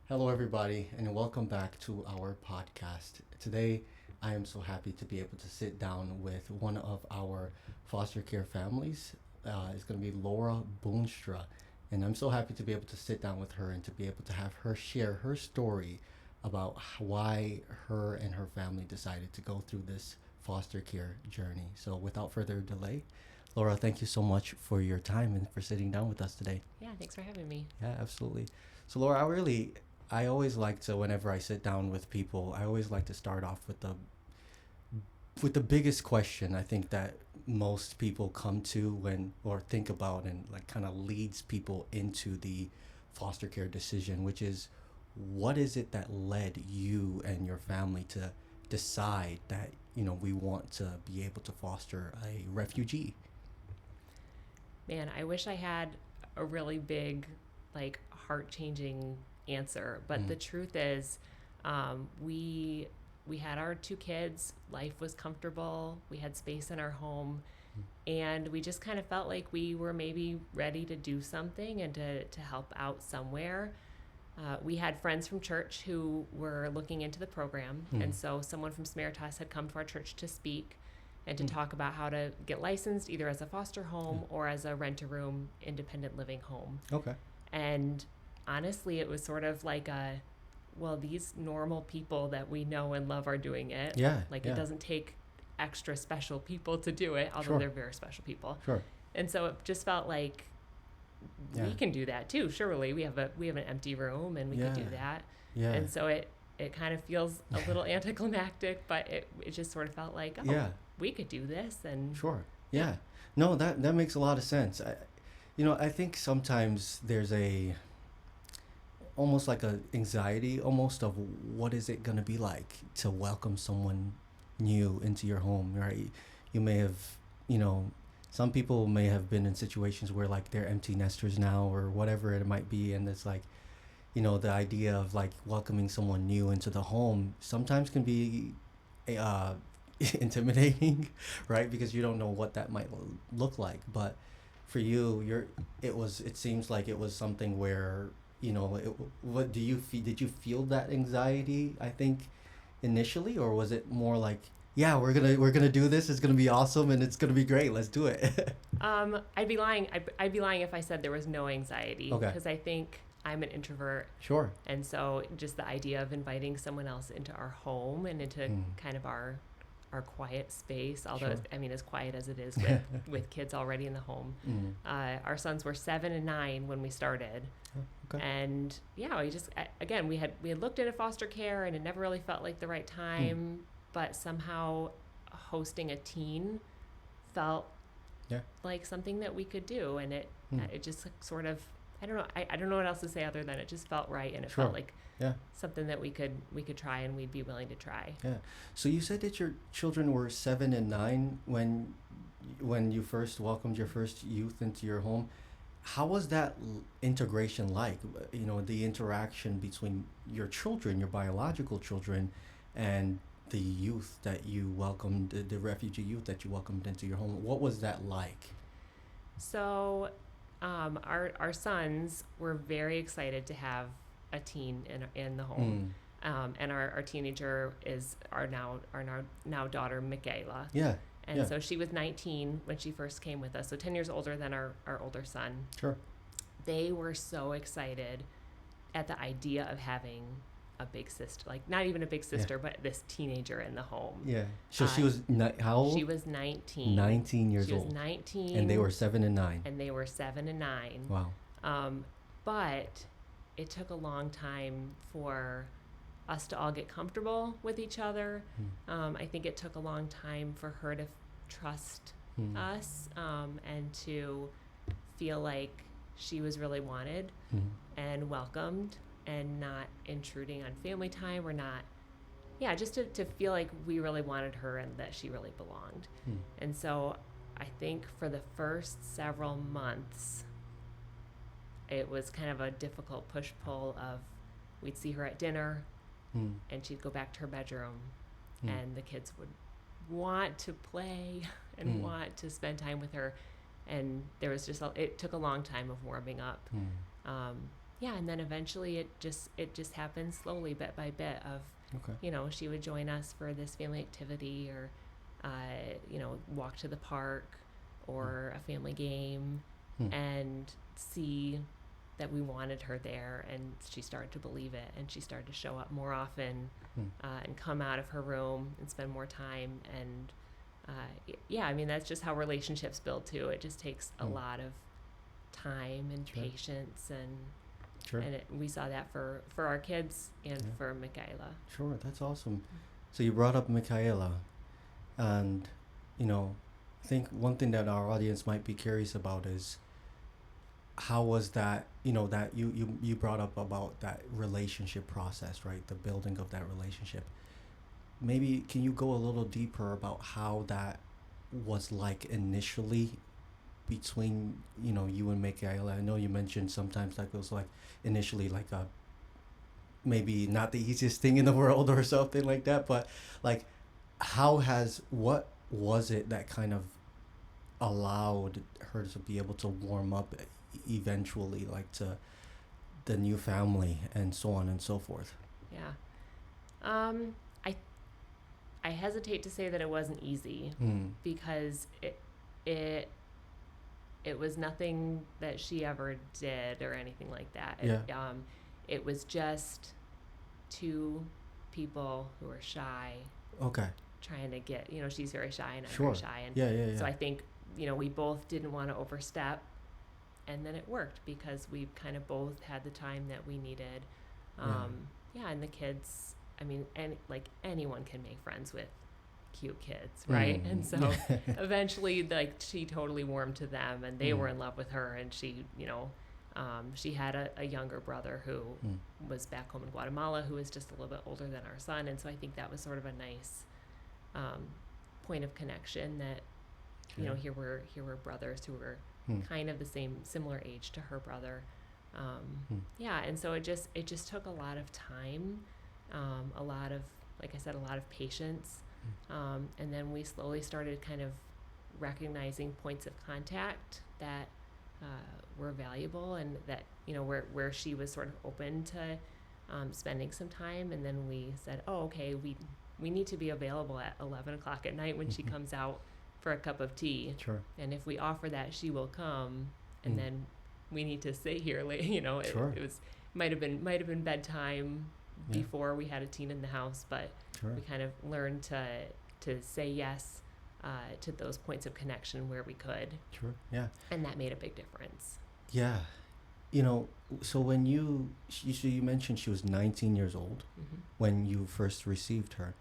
Hello, everybody, and welcome back to our podcast. Today, I am so happy to be able to sit down with one of our foster care families. It's going to be Laura Boonstra, and I'm so happy to be able to sit down with her and to be able to have her share her story about why her and her family decided to go through this foster care journey. So, without further delay, Laura, thank you so much for your time and for sitting down with us today. Yeah, thanks for having me. Yeah, absolutely. So Laura, I always like to, whenever I sit down with people, I always like to start off with the biggest question I think that most people come to when or think about and like kind of leads people into the foster care decision, which is what is it that led you and your family to decide that, we want to be able to foster a refugee? Man, I wish I had a really big, heart changing answer. But the truth is, we had our two kids. Life was comfortable. We had space in our home, and we just kind of felt like we were maybe ready to do something and to help out somewhere. We had friends from church who were looking into the program, and so someone from Samaritas had come to our church to speak and to talk about how to get licensed either as a foster home or as a rent-a-room independent living home. Okay. And honestly, it was sort of like these normal people that we know and love are doing it. Yeah. It doesn't take extra special people to do it, although Sure. they're very special people. Sure. And so it just felt like we can do that too. Surely we have an empty room and we could do that. Yeah. And so it kind of feels a little anticlimactic, but it just sort of felt like, we could do this. And Sure. Yeah. No, that makes a lot of sense. I think sometimes there's almost like a anxiety almost of what is it going to be like to welcome someone new into your home, right? You may have, some people may have been in situations where like they're empty nesters now or whatever it might be, and it's like, the idea of like welcoming someone new into the home sometimes can be intimidating, right? Because you don't know what that might look like. But for you, it seems like it was something where, what do you feel? Did you feel that anxiety, I think, initially, or was it more like, yeah, we're gonna do this, it's gonna be awesome and it's gonna be great, let's do it? I'd be lying. I'd be lying if I said there was no anxiety. Okay. Because I think I'm an introvert. Sure. And so just the idea of inviting someone else into our home and into kind of our quiet space, although Sure. as quiet as it is with kids already in the home. Our sons were 7 and 9 when we started. Okay. And we had looked into foster care and it never really felt like the right time, but somehow hosting a teen felt like something that we could do, and it just sort of, I don't know. I don't know what else to say other than it just felt right, and it Sure. felt like Yeah. something that we could try and we'd be willing to try. Yeah. So you said that your children were 7 and 9 when you first welcomed your first youth into your home. How was that integration like? The interaction between your children, your biological children, and the youth that you welcomed, the refugee youth that you welcomed into your home. What was that like? So, our sons were very excited to have a teen in the home. And our teenager is our now daughter Michaela. Yeah. And so she was 19 when she first came with us, so 10 years older than our older son. Sure. They were so excited at the idea of having a big sister, like not even a big sister, but this teenager in the home. Yeah. So she was how old? She was 19. 19 years She old. was 19. And they were 7 and 9. And they were 7 and 9. Wow. But it took a long time for us to all get comfortable with each other. I think it took a long time for her to trust us and to feel like she was really wanted and welcomed and not intruding on family time or not. Yeah, just to feel like we really wanted her and that she really belonged. And so I think for the first several months, it was kind of a difficult push-pull of we'd see her at dinner and she'd go back to her bedroom and the kids would want to play and want to spend time with her. And there was it took a long time of warming up. yeah, and then eventually it just happened slowly, bit by bit. Of Okay. you know, she would join us for this family activity, or you know, walk to the park or a family game, Hmm. and see that we wanted her there, and she started to believe it, and she started to show up more often, Hmm. and come out of her room and spend more time. And yeah, I mean, that's just how relationships build too. It just takes a Hmm. lot of time and Sure. patience, Sure. and we saw that for our kids and Yeah. for Michaela. Sure. That's awesome. So you brought up Michaela, and you know, I think one thing that our audience might be curious about is how was that, that you brought up about that relationship process, right? The building of that relationship. Maybe can you go a little deeper about how that was like initially between, you and Michaela? I know you mentioned sometimes like it was like initially like a maybe not the easiest thing in the world or something like that, but like what was it that kind of allowed her to be able to warm up eventually, like to the new family and so on and so forth? Yeah. Um, I I hesitate to say that it wasn't easy, Mm. because it it was nothing that she ever did or anything like that. Yeah. It was just two people who are shy Okay. trying to get, she's very shy and I'm Sure. very shy. And Yeah. so I think, we both didn't want to overstep, and then it worked because we kind of both had the time that we needed. Yeah, and the kids, I mean, like anyone can make friends with cute kids, right? And so eventually, like, she totally warmed to them, and they were in love with her. And she, she had a younger brother who was back home in Guatemala, who was just a little bit older than our son. And so I think that was sort of a nice point of connection, that here were brothers who were kind of the similar age to her brother. Yeah, and so it just took a lot of time, a lot of, like I said, a lot of patience, and then we slowly started kind of recognizing points of contact that were valuable, and that where she was sort of open to spending some time. And then we said, oh, okay, we need to be available at 11 o'clock at night when she comes out for a cup of tea. Sure. And if we offer that, she will come, and then we need to sit here late. Sure. It was might have been bedtime before we had a teen in the house, but Sure. we kind of learned to say yes to those points of connection where we could. Sure. Yeah. And that made a big difference. Yeah. So when you mentioned she was 19 years old when you first received her.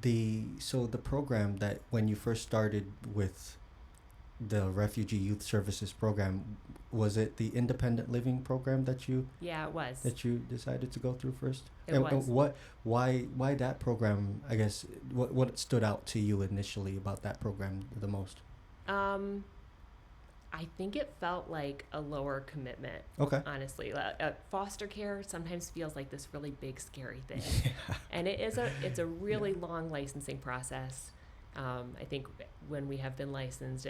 The program that when you first started with the Refugee Youth Services program, was it the independent living program that you It was. that you decided to go through first? It was. Why that program? I guess what stood out to you initially about that program the most? I think it felt like a lower commitment. Okay. Honestly, foster care sometimes feels like this really big, scary thing, Yeah. and it's a really long licensing process. I think when we have been licensed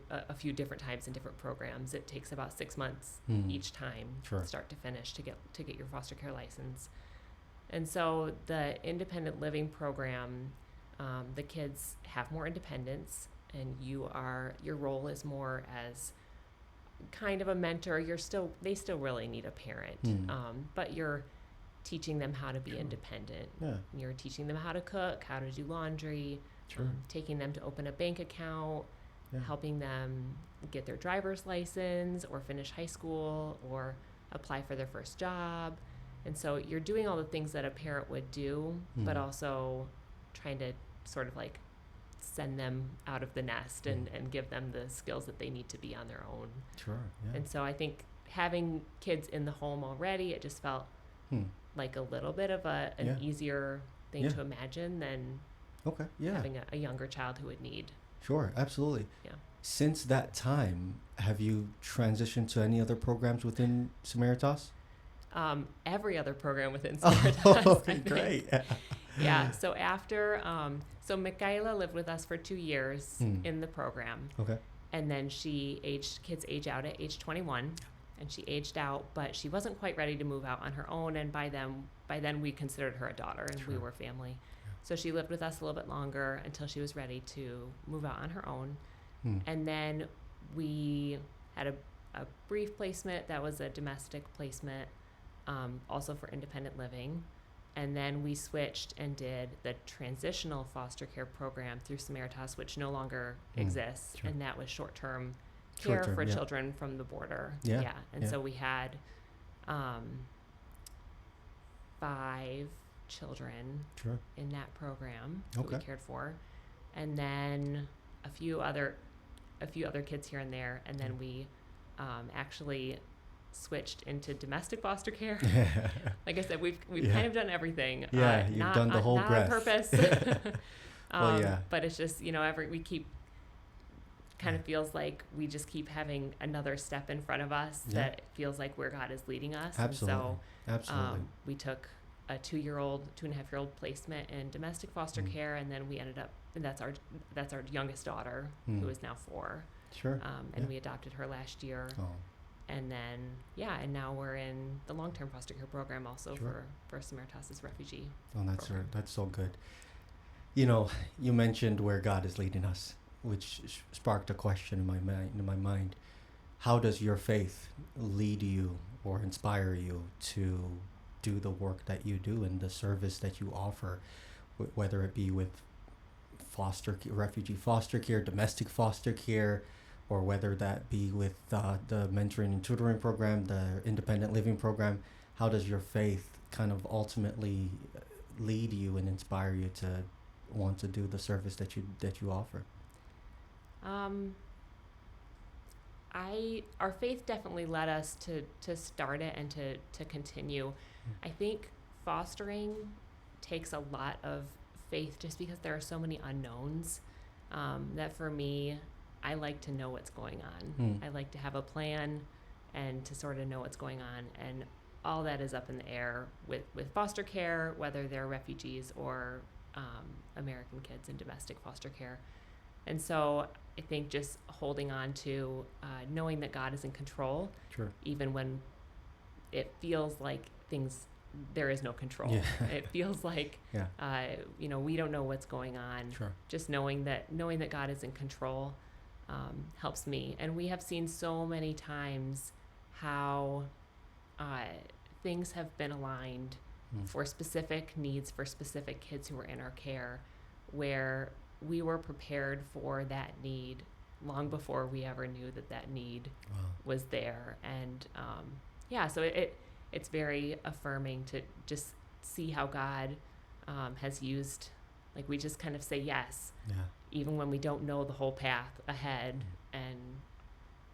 a few different times in different programs, it takes about 6 months each time, Sure. start to finish, to get your foster care license. And so the independent living program, the kids have more independence, and your role is more as kind of a mentor. They still really need a parent, but you're teaching them how to be independent. Yeah. You're teaching them how to cook, how to do laundry, Sure. taking them to open a bank account, Yeah. helping them get their driver's license or finish high school or apply for their first job. And so you're doing all the things that a parent would do, but also trying to sort of like send them out of the nest and give them the skills that they need to be on their own. Sure. Yeah. And so I think having kids in the home already, it just felt like a little bit of an easier thing to imagine than Okay. Yeah. having a younger child who would need. Sure. Absolutely. Yeah. Since that time, have you transitioned to any other programs within Samaritas? Every other program within Samaritas. Oh, great. Yeah. So after, so Michaela lived with us for 2 years in the program, Okay. and then kids age out at age 21. and she aged out, but she wasn't quite ready to move out on her own. And by then we considered her a daughter, and we were family. Yeah. So she lived with us a little bit longer until she was ready to move out on her own. And then we had a brief placement that was a domestic placement, also for independent living. And then we switched and did the transitional foster care program through Samaritas, which no longer exists. Sure. And that was short-term care for yeah. children from the border. Yeah. And so we had 5 children Sure. in that program that Okay. we cared for. And then a few other kids here and there. And then we actually switched into domestic foster care. Like I said, we've kind of done everything. Yeah, you've done the whole not breadth. on purpose. Well, yeah. But it's just, we keep kind of feels like we just keep having another step in front of us that feels like where God is leading us. Absolutely. And so Absolutely. we took a 2.5-year-old placement in domestic foster care, and then we ended up, and that's our youngest daughter, who is now 4. Sure. And we adopted her last year. Oh. And then, and now we're in the long-term foster care program also for Samaritas' refugee. Oh, that's program. that's so good. You mentioned where God is leading us, which sparked a question in my mind. How does your faith lead you or inspire you to do the work that you do and the service that you offer, whether it be with refugee foster care, domestic foster care, or whether that be with the mentoring and tutoring program, the independent living program? How does your faith kind of ultimately lead you and inspire you to want to do the service that you offer? Our faith definitely led us to start it and to continue. I think fostering takes a lot of faith just because there are so many unknowns, that for me, I like to know what's going on. I like to have a plan and to sort of know what's going on. And all that is up in the air with foster care, whether they're refugees or American kids in domestic foster care. And so I think just holding on to knowing that God is in control, Sure. even when it feels like there is no control. Yeah. It feels like, we don't know what's going on. Sure. Just knowing that God is in control helps me. And we have seen so many times how things have been aligned for specific needs for specific kids who were in our care, where we were prepared for that need long before we ever knew that need was there. And so it's very affirming to just see how God has used, like, we just kind of say yes, even when we don't know the whole path ahead, and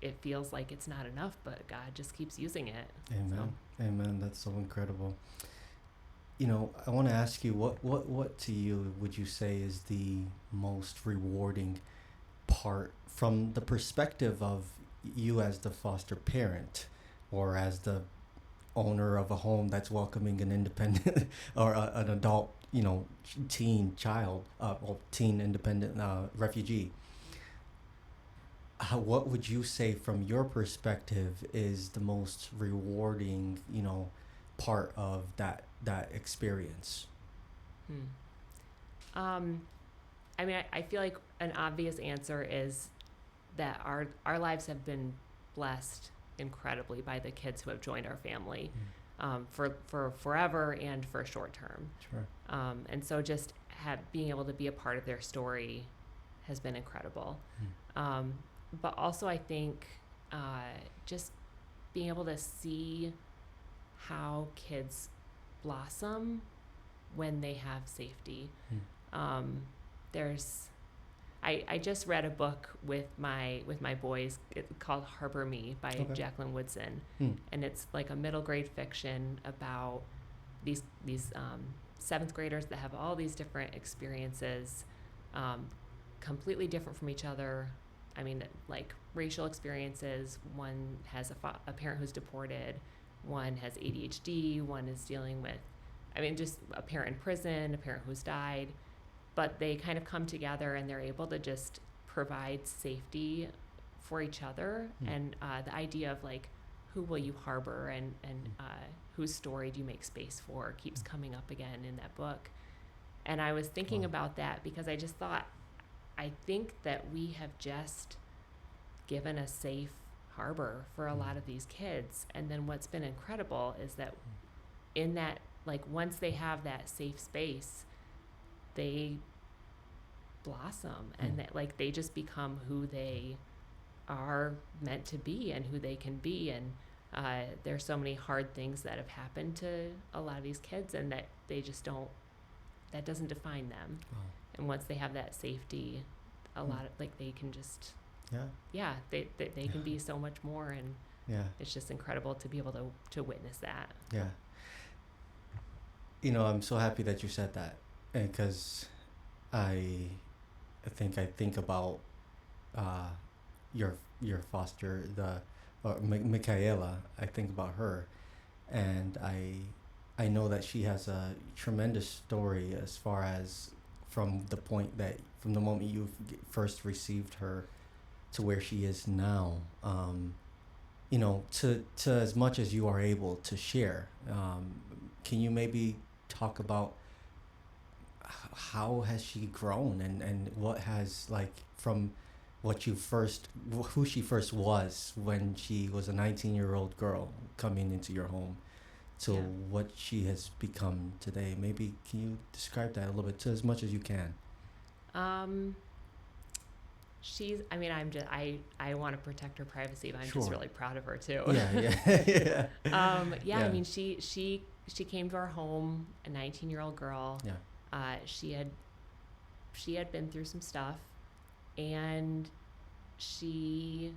it feels like it's not enough, but God just keeps using it. Amen. Amen. That's so incredible. I want to ask you, what to you would you say is the most rewarding part from the perspective of you as the foster parent or as the owner of a home that's welcoming an independent or an adult, teen child, or teen independent refugee? What would you say from your perspective is the most rewarding, part of that experience? I feel like an obvious answer is that our lives have been blessed incredibly by the kids who have joined our family, for forever and for short term. Sure. And so just being able to be a part of their story has been incredible. But also I think just being able to see how kids blossom when they have safety. I just read a book with my boys. It's called Harbor Me by Jacqueline Woodson, and it's like a middle grade fiction about these 7th graders that have all these different experiences, completely different from each other. I mean, like racial experiences. One has a parent who's deported. One has ADHD. One is dealing with, just a parent in prison, a parent who's died. But they kind of come together and they're able to just provide safety for each other. And the idea of, like, who will you harbor, and whose story do you make space for, keeps coming up again in that book. And I was thinking about that because I just thought, I think that we have just given a safe harbor for a lot of these kids. And then what's been incredible is that in that, like, once they have that safe space, they blossom, and that, like, they just become who they are meant to be and who they can be. And there's so many hard things that have happened to a lot of these kids, and that they just don't, that doesn't define them. And once they have that safety, a lot of, like, they can just they can be so much more. And it's just incredible to be able to witness that. I'm so happy that you said that, because I think about your foster, Michaela. I think about her, and I know that she has a tremendous story as far as from the moment you first received her to where she is now. To as much as you are able to share, can you maybe talk about how has she grown, and what has, like, from who she first was when she was a 19-year-old girl coming into your home to what she has become today. Maybe can you describe that a little bit, to as much as you can? I want to protect her privacy, but I'm just really proud of her too. I mean, she came to our home, a 19-year-old girl. She had been through some stuff, and she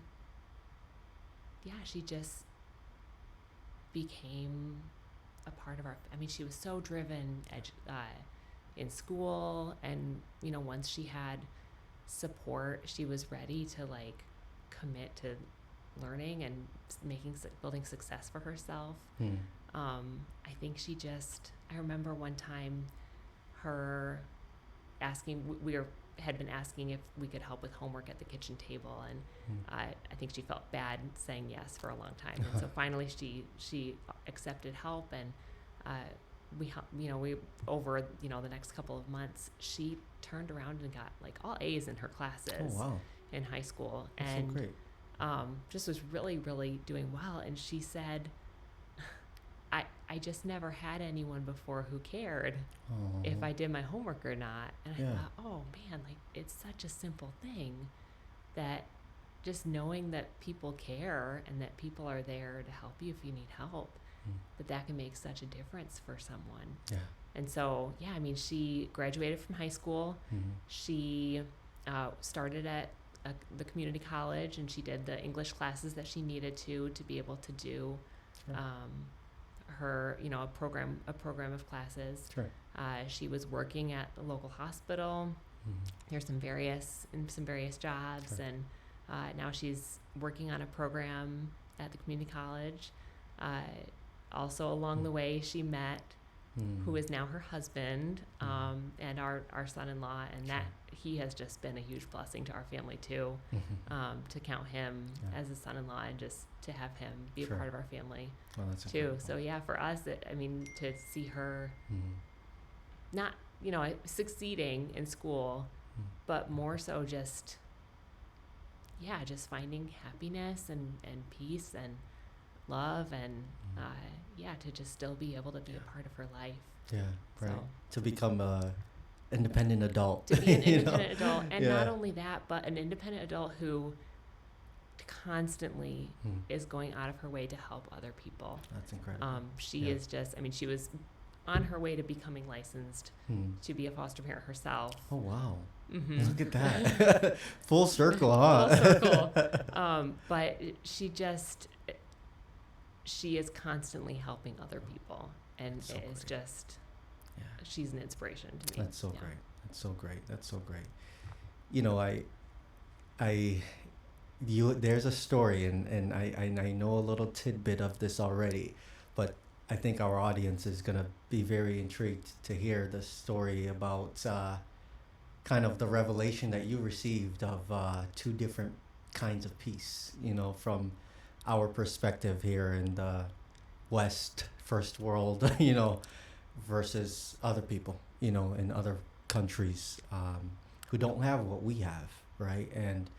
just became a part of our, I mean, she was so driven in school, and once she had support, she was ready to, like, commit to learning and building success for herself. I think I remember one time her asking, had been asking if we could help with homework at the kitchen table, and I think she felt bad saying yes for a long time. And so finally she accepted help, and we over the next couple of months, she turned around and got, like, all A's in her classes in high school. That's and so great. Just was really, really doing well. And she said, I just never had anyone before who cared if I did my homework or not. And I thought, oh man, like, it's such a simple thing, that just knowing that people care and that people are there to help you if you need help, that can make such a difference for someone. And so, I mean, she graduated from high school. She started at the community college, and she did the English classes that she needed to be able to do her, a program of classes. She was working at the local hospital. There's some various jobs, and now she's working on a program at the community college. Also along the way, she met who is now her husband, and our son-in-law, and that he has just been a huge blessing to our family too. To count him as a son-in-law, and just to have him be a part of our family too. So for us, to see her not succeeding in school, but more so just finding happiness and peace and love, and to just still be able to be a part of her life. So, to become a independent adult. To be an independent adult, and not only that, but an independent adult who constantly is going out of her way to help other people. That's incredible. She is just, she was on her way to becoming licensed to be a foster parent herself. Oh, wow. Look at that. Full circle, huh? Full circle. But she is constantly helping other people, and so it is just, she's an inspiration to me. That's so great. That's so great. That's so great. There's a story, and I know a little tidbit of this already, but I think our audience is going to be very intrigued to hear the story about kind of the revelation that you received of two different kinds of peace, from our perspective here in the West, first world, versus other people, in other countries who don't have what we have, right? And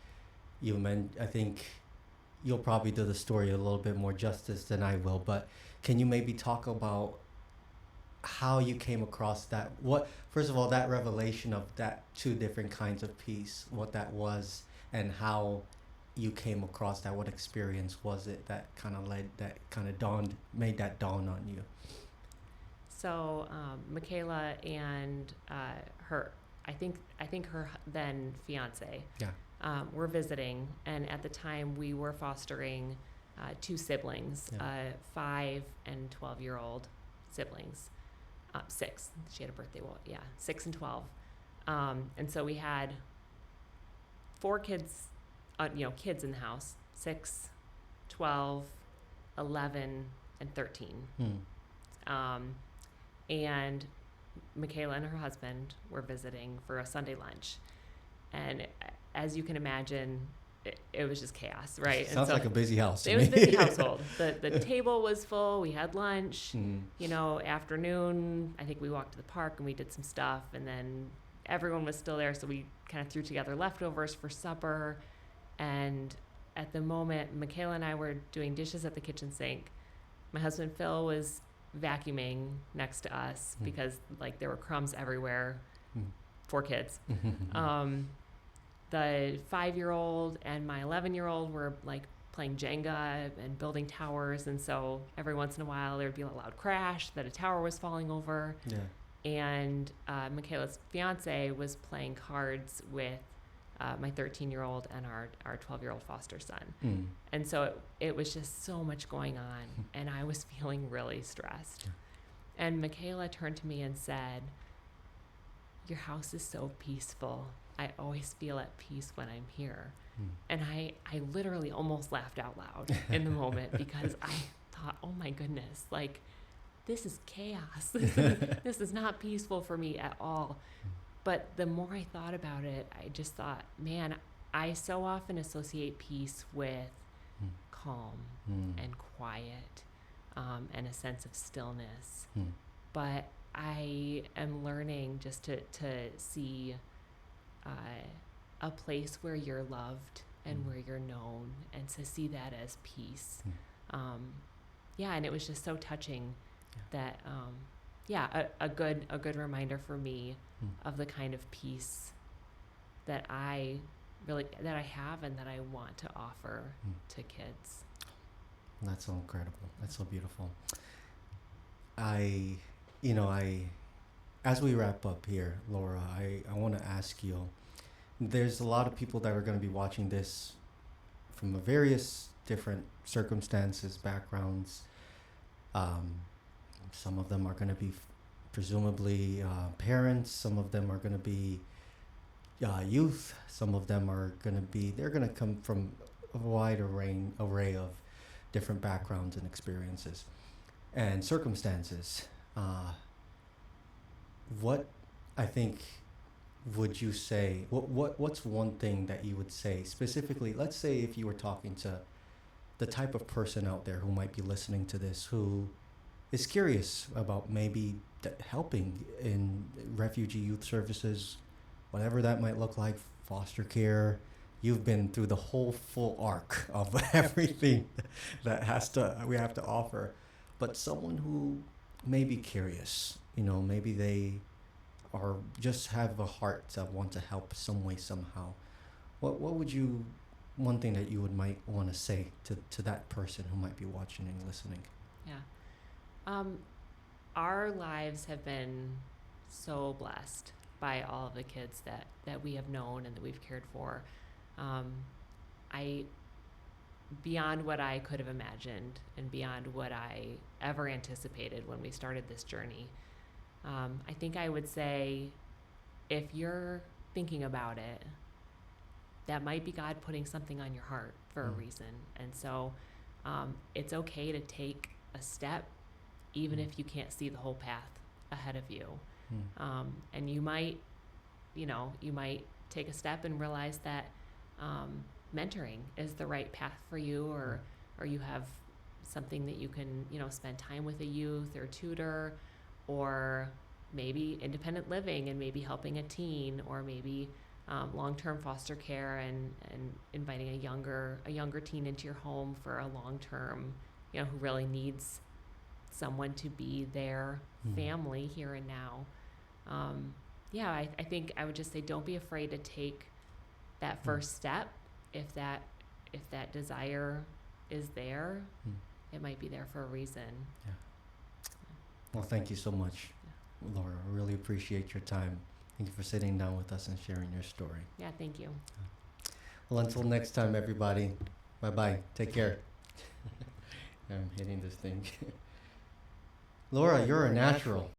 I think you'll probably do the story a little bit more justice than I will, but can you maybe talk about how you came across that? What, first of all, that revelation of that two different kinds of peace, what that was, and how you came across that? What experience was it that made that dawn on you? So Michaela and her, I think her then fiance, Yeah. were visiting, and at the time we were fostering two siblings, Yeah. 5 and 12-year-old siblings. 6. She had a birthday. Well, yeah, 6 and 12. And so we had 4 kids, kids in the house: 6, 12, 11, and 13. And Michaela and her husband were visiting for a Sunday lunch. And as you can imagine, it was just chaos, right? Sounds like a busy house to It was me. a busy household. The table was full. We had lunch. Afternoon, I think we walked to the park and we did some stuff. And then everyone was still there, so we kind of threw together leftovers for supper. And at the moment, Michaela and I were doing dishes at the kitchen sink. My husband, Phil, was vacuuming next to us because there were crumbs everywhere. 4 kids. The 5-year-old and my 11-year-old were playing Jenga and building towers, and so every once in a while there would be a loud crash that a tower was falling over. Yeah. And Michaela's fiance was playing cards with my 13-year-old and our 12-year-old foster son. And so it was just so much going on, and I was feeling really stressed. And Michaela turned to me and said, "Your house is so peaceful. I always feel at peace when I'm here." And I literally almost laughed out loud in the moment because I thought, oh my goodness, this is chaos. This is not peaceful for me at all. But the more I thought about it, I just thought, man, I so often associate peace with calm and quiet and a sense of stillness. But I am learning just to see a place where you're loved and where you're known, and to see that as peace. And it was just so touching that a good reminder for me of the kind of peace that I have and that I want to offer to kids. That's so incredible. That's so beautiful. As we wrap up here, Laura, I want to ask you, there's a lot of people that are going to be watching this from various different circumstances, backgrounds. Some of them are going to be presumably parents. Some of them are going to be youth. Some of them are going to come from a wide array of different backgrounds and experiences and circumstances. What I think would you say, what's one thing that you would say specifically? Let's say if you were talking to the type of person out there who might be listening to this, who is curious about maybe helping in refugee youth services, whatever that might look like, foster care. You've been through the whole full arc of everything that we have to offer. But someone who may be curious, maybe they or just have a heart to want to help some way, somehow. What would you, one thing that you might want to say to that person who might be watching and listening? Yeah. Our lives have been so blessed by all of the kids that we have known and that we've cared for. Beyond what I could have imagined and beyond what I ever anticipated when we started this journey. I think I would say, if you're thinking about it, that might be God putting something on your heart for a reason. And so it's okay to take a step, even if you can't see the whole path ahead of you. And you might take a step and realize that mentoring is the right path for you, or or you have something that you can, spend time with a youth or tutor, or maybe independent living and maybe helping a teen, or maybe long-term foster care and inviting a younger teen into your home for a long-term, who really needs someone to be their family here and now. I think I would just say, don't be afraid to take that first step. If that desire is there, it might be there for a reason. Yeah. Well, thank you so much, Laura. I really appreciate your time. Thank you for sitting down with us and sharing your story. Yeah, thank you. Well, until next time, everybody. Bye-bye. Take care. I'm hitting this thing. Laura, you're a natural.